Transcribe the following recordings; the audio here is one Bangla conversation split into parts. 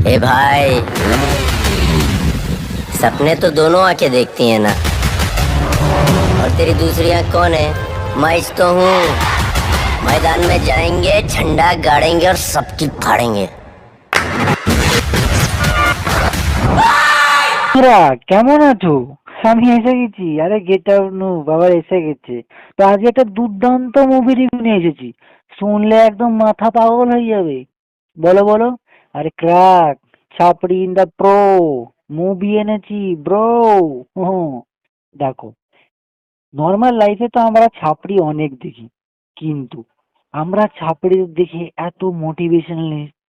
ए भाई, सपने तो दोनों आंखें देखती हैं ना। और तेरी दूसरी आंख कौन है? मैं तो हूँ। मैदान में जाएंगे, झंडा गाड़ेंगे और सबकी फाड़ेंगे। তোরা কেমন আছো? আমি এসে গেছি। আরে গেট আউট নু বাবা এসে গেছে। তো আজকে একটা দুর্দান্ত মুভি রিভিউ নিয়ে এসেছি। শুনলে একদম মাথা পাগল হয়ে যাবে। বলো বলো। আরে ক্র্যাক, ছাপড়ি ইন দা প্রো মুভি এনেছি ব্রো। দেখো, নর্মাল লাইফে তো আমরা ছাপড়ি অনেক দেখি, কিন্তু আমরা ছাপড়িদের দেখে এত মোটিভেশন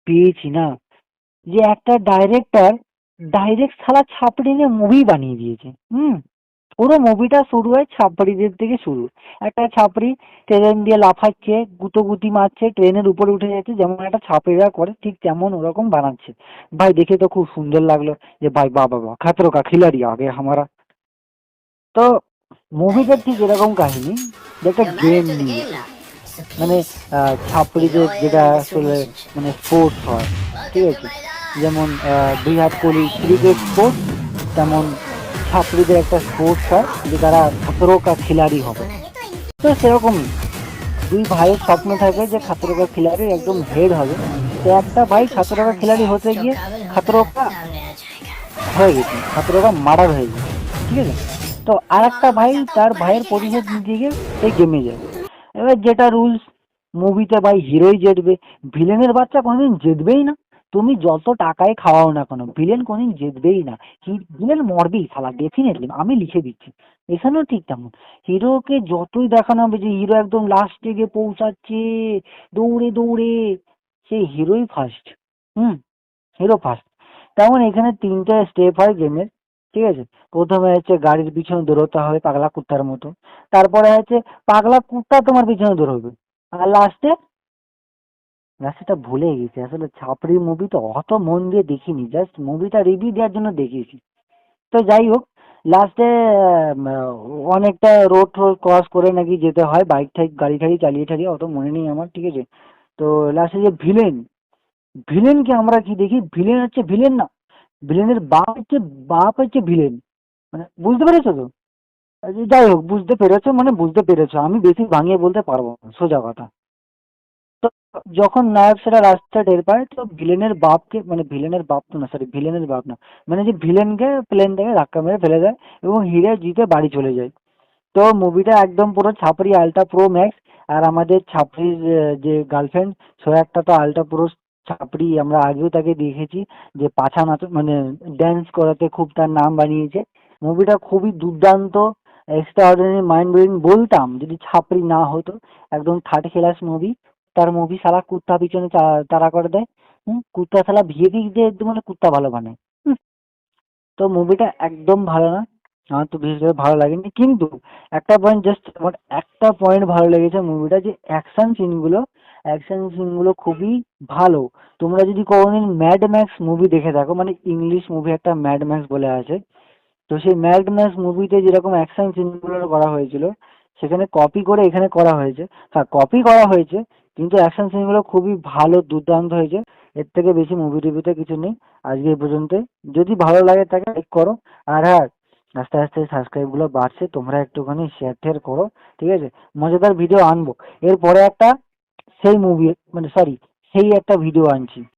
পেয়েছি না, যে একটা ডাইরেক্টর ডাইরেক্ট শালা ছাপড়ি নিয়ে মুভি বানিয়ে দিয়েছে। পুরো মুভিটা শুরু হয় ছাপড়িদের থেকে শুরু। একটা ছাপড়ি ট্রেন দিয়ে লাফাচ্ছে, গুতোগুতি মারছে, ট্রেনের উপরে উঠে যাচ্ছে, যেমন একটা ছাপড়িরা করে ঠিক তেমন ওরকম বানাচ্ছে। ভাই দেখে তো খুব সুন্দর লাগলো, যে ভাই বাহ বাহ বাহ, খাতরো কা খিলাড়ি আগে হামারা। তো মুভিটা ঠিক এরকম কাহিনী, যে একটা গেম নিয়ে, মানে ছাপড়িদের যেটা আসলে মানে স্পোর্টস হয়, ঠিক আছে, যেমন বিরাট কোহলি ক্রিকেট স্পোর্টস, তেমন ছাত্রীদের একটা স্পোর্টস হয় যে তারা খাতরো কা খিলাড়ি হবে। তো সেরকমই দুই ভাইয়ের স্বপ্ন থাকে যে খাতরো কা খিলাড়ি একদম হেড হবে। তো একটা ভাই খাতরো কা খিলাড়ি হতে গিয়ে খাতরো কা হয়ে গেছে, খাতরো কা মার্ডার হয়ে গেছে, ঠিক আছে। তো আর একটা ভাই তার ভাইয়ের প্রতিশোধ নিতে গিয়ে সেই গেমে যায়। এবার যেটা রুলস, মুভিতে ভাই হিরোই জিতবে, ভিলেনের বাচ্চা কোনোদিন জিতবেই না। তুমি যত টাকায় খাওয়াও না কেন, ভিলেন কোনোদিন জিতবেই না। ভিলেন মরবেই শালা, ডেফিনেটলি, আমি লিখে দিচ্ছি। এখানেও ঠিক তেমন, হিরোকে যতই দেখানো হবে যে হিরো একদম লাস্টে গিয়ে পৌঁছাচ্ছে দৌড়ে দৌড়ে, সেই হিরোই ফার্স্ট। হুম, হিরো ফার্স্ট। তেমন এখানে তিনটে স্টেপ হয় গেমের, ঠিক আছে। প্রথমে হচ্ছে গাড়ির পিছনে দৌড়তে হবে পাগলা কুত্তার মতো, তারপরে হচ্ছে পাগলা কুত্তা তোমার পিছনে দৌড়বে, আর লাস্টে, লাস্টেটা ভুলে গেছি আসলে। ছাপড়ি মুভি তো অত মন দিয়ে দেখিনি, জাস্ট মুভিটা রিভিউ দেওয়ার জন্য দেখেছি। তো যাই হোক, লাস্টে অনেকটা রোড টোড ক্রস করে নাকি যেতে হয়, বাইক টাইক গাড়ি টাড়ি চালিয়ে ঠালিয়ে, অত মনে নেই আমার, ঠিক আছে। তো লাস্টে যে ভিলেন, ভিলেনকে আমরা কি দেখি, ভিলেন হচ্ছে ভিলেন না, ভিলেনের বাপ হচ্ছে ভিলেন। মানে বুঝতে পেরেছো তো? যাই হোক, বুঝতে পেরেছো মানে বুঝতে পেরেছো, আমি বেশি ভাঙিয়ে বলতে পারবো না, সোজা কথা। তো যখন নায়ক সেটা রাস্তা টের পায়, তো ভিলেনের বাপকে, মানে ভিলেনের বাপ তো না, সরি ভিলেনের বাপ না, মানে যে ভিলেনকে প্লেন থেকে ধাক্কা মেরে ফেলে দেয় এবং হিরে জিতে বাড়ি চলে যায়। তো মুভিটা একদম পুরো ছাপরি আলট্রা প্রো ম্যাক্স। আর আমাদের ছাপরির যে গার্লফ্রেন্ড সোয়াগটা তো আলট্রা প্রো ছাপরি, আমরা আগেও তাকে দেখেছি যে পাছা নাচ মানে ড্যান্স করাতে খুব তার নাম বানিয়েছে। মুভিটা খুবই দুর্দান্ত, এক্সট্রা অর্ডিনারি, মাইন্ড ব্লোয়িং বলতাম যদি ছাপরি না হতো। একদম থার্ড ক্লাস মুভি। তার মুভি শালা কুত্তা পিছনে তাড়া করে দেয়। কুত্তা শালা ভিএফএক্স দিয়ে একদম মানে কুত্তা ভালো বানায়। তো মুভিটা একদম ভালো না, আমার তো বিশেষ করে ভালো লাগেনি। কিন্তু একটা পয়েন্ট, জাস্ট আমার একটা পয়েন্ট ভালো লেগেছে মুভিটা, যে অ্যাকশন সিনগুলো খুবই ভালো। তোমরা যদি কোনোদিন ম্যাড ম্যাক্স মুভি দেখে থাকো, মানে ইংলিশ মুভি একটা ম্যাড ম্যাক্স বলে আছে, তো সেই ম্যাড ম্যাক্স মুভিতে যেরকম অ্যাকশন সিনগুলো করা হয়েছিল, সেখানে কপি করে এখানে করা হয়েছে। হ্যাঁ, কপি করা হয়েছে, কিন্তু অ্যাকশন সিনগুলো খুবই ভালো, দুর্দান্ত হয়েছে। এর থেকে বেশি মুভি রিভিউতে কিছু নেই আজকে এই পর্যন্ত। যদি ভালো লাগে তাকে লাইক করো। আর হ্যাঁ, আস্তে আস্তে সাবস্ক্রাইব গুলো বাড়ছে, তোমরা একটুখানি শেয়ার টেয়ার করো, ঠিক আছে। মজাদার ভিডিও আনবো এরপরে একটা, সেই মুভি মানে সরি, সেই একটা ভিডিও আনছি।